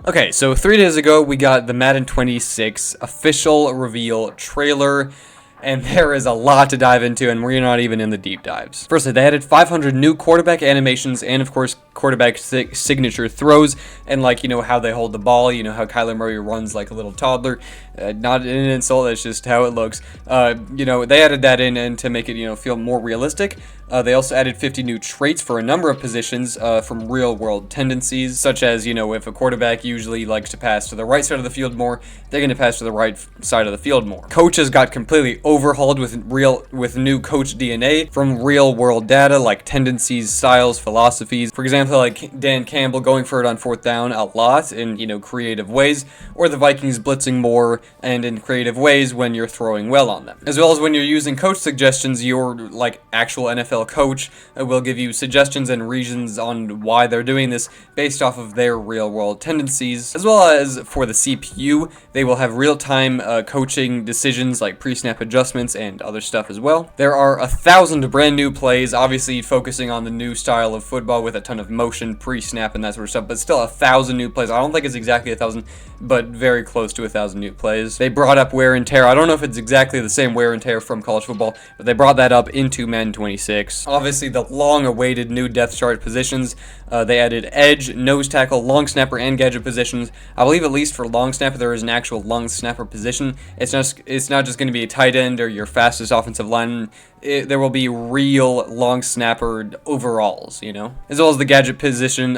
Okay, so 3 days ago we got the Madden 26 official reveal trailer, and there is a lot to dive into, and we're not even in the deep dives. Firstly, they added 500 new quarterback animations and, of course, quarterback signature throws, and, like, you know, how they hold the ball, you know, how Kyler Murray runs like a little toddler. Not an insult, that's just how it looks. You know, they added that in and to make it, you know, feel more realistic. They also added 50 new traits for a number of positions from real-world tendencies, such as, you know, if a quarterback usually likes to pass to the right side of the field more, they're going to pass to the right side of the field more. Coaches got completely overhauled with new coach DNA from real-world data like tendencies, styles, philosophies. For example, like Dan Campbell going for it on 4th down a lot in, you know, creative ways, or the Vikings blitzing more and in creative ways when you're throwing well on them. As well as when you're using coach suggestions, your like actual NFL coach will give you suggestions and reasons on why they're doing this based off of their real-world tendencies. As well as for the CPU, they will have real-time coaching decisions like pre-snap adjustments and other stuff as well. There are 1,000 brand new plays, obviously focusing on the new style of football with a ton of motion, pre-snap, and that sort of stuff, but still 1,000 new plays. I don't think it's exactly 1,000, but very close to 1,000 new plays. They brought up wear and tear. I don't know if it's exactly the same wear and tear from college football, but they brought that up into Madden 26. Obviously, the long-awaited new depth chart positions. They added edge, nose tackle, long snapper, and gadget positions. I believe at least for long snapper there is an actual long snapper position. It's not just going to be a tight end or your fastest offensive lineman. There will be real long snapper overalls, you know, as well as the gadget position,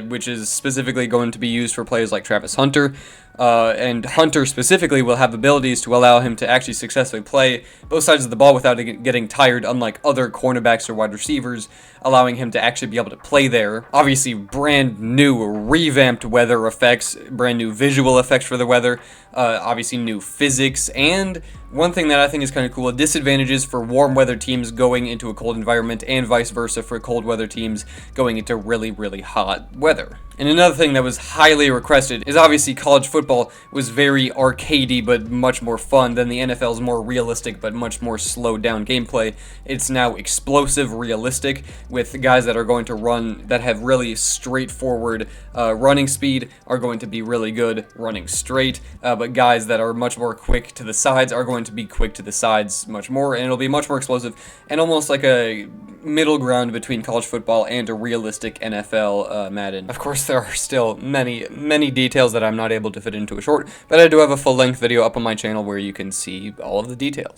which is specifically going to be used for players like Travis Hunter. And Hunter specifically will have abilities to allow him to actually successfully play both sides of the ball without getting tired, unlike other cornerbacks or wide receivers, allowing him to actually be able to play there. Obviously, brand new revamped weather effects, brand new visual effects for the weather, obviously new physics, and one thing that I think is kind of cool, disadvantages for warm weather teams going into a cold environment and vice versa for cold weather teams going into really, really hot weather. And another thing that was highly requested is obviously college football was very arcadey but much more fun than the NFL's more realistic but much more slowed down gameplay. It's now explosive, realistic, with guys that are going to run, that have really straightforward running speed are going to be really good running straight, but guys that are much more quick to the sides are going to be quick to the sides much more, and it'll be much more explosive and almost like a middle ground between college football and a realistic NFL Madden. Of course, there are still many details that I'm not able to fit into a short, but I do have a full-length video up on my channel where you can see all of the details.